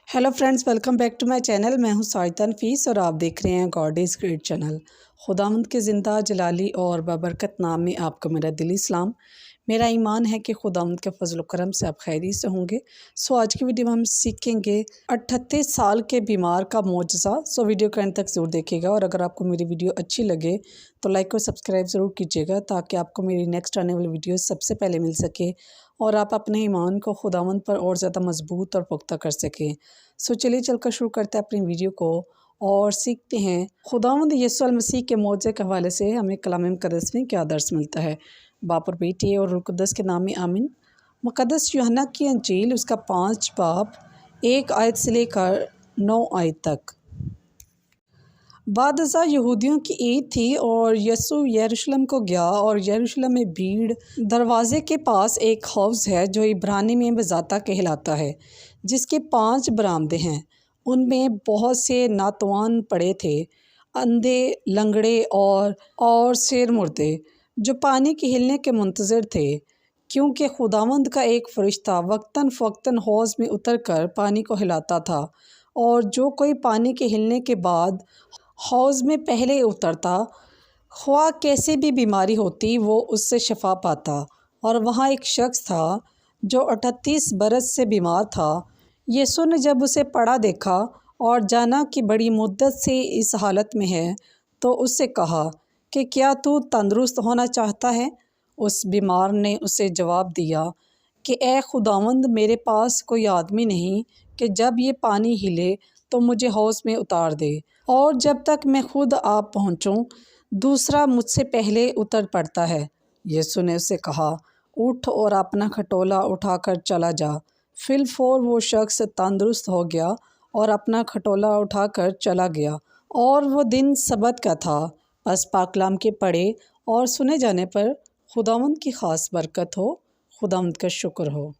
Hello friends, welcome back to my channel. मैं हूं साजिदा नफीस और आप देख रहे हैं गॉड इज़ ग्रेट चैनल। खुदावंद के ज़िंदा जलाली और बाबरकत नाम में आपको मेरा दिली सलाम। मेरा ईमान है कि खुदावंद के फजल करम से आप खैरी से होंगे। सो आज की वीडियो में हम सीखेंगे 38 साल के बीमार का मौजज़ा। सो वीडियो के एंड तक ज़रूर देखिएगा और अगर आपको मेरी वीडियो अच्छी लगे तो लाइक और सब्सक्राइब ज़रूर कीजिएगा ताकि आपको मेरी नेक्स्ट आने वाली वीडियो सबसे पहले मिल सके और आप अपने ईमान को खुदावंद पर और ज़्यादा मजबूत और पुख्ता कर सकें। सो चलिए चलकर शुरू करते हैं अपनी वीडियो को और सीखते हैं खुदावंद यीशु मसीह के मौजज़े के हवाले से हमें कलाम मुक़द्दस में क्या दर्स मिलता है। बाप और बेटी और रूह कुद्दस के नाम में आमीन। मुक़द्दस यूहन्ना की इंजील उसका 5 बाब 1 आयत से लेकर 9 आयत तक। बाद यहूदियों की ईद थी और यीशु यरूशलेम को गया और यरूशलेम में भीड़। दरवाज़े के पास एक हौज़ है जो इब्रानी में बज़ाता कहलाता है, जिसके 5 बरामदे हैं। उनमें बहुत से नातवान पड़े थे, अंधे, लंगड़े और शेर मुर्दे, जो पानी के हिलने के मुंतज़िर थे, क्योंकि खुदावंद का एक फ़रिश्ता वक्तन फ़वक्तन हौज़ में उतर कर पानी को हिलाता था। और जो कोई पानी के हिलने के बाद हौज़ में पहले उतरता, ख्वाह कैसी भी बीमारी होती, वो उससे शफा पाता। और वहाँ एक शख्स था जो 38 बरस से बीमार था। यीशु ने जब उसे पड़ा देखा और जाना कि बड़ी मुद्दत से इस हालत में है, तो उससे कहा कि क्या तू तंदुरुस्त होना चाहता है? उस बीमार ने उसे जवाब दिया कि ए खुदावंद, मेरे पास कोई आदमी नहीं कि जब ये पानी हिले तो मुझे हौज़ में उतार दे, और जब तक मैं खुद आप पहुँचूँ दूसरा मुझसे पहले उतर पड़ता है। यीशु ने उससे कहा, उठ और अपना खटोला उठाकर चला जा। फिलफौर वो शख्स तंदुरुस्त हो गया और अपना खटोला उठाकर चला गया। और वो दिन सबत का था। बस पाकलाम के पढ़े और सुने जाने पर खुदावंद की ख़ास बरकत हो। खुदावंद का शुक्र हो।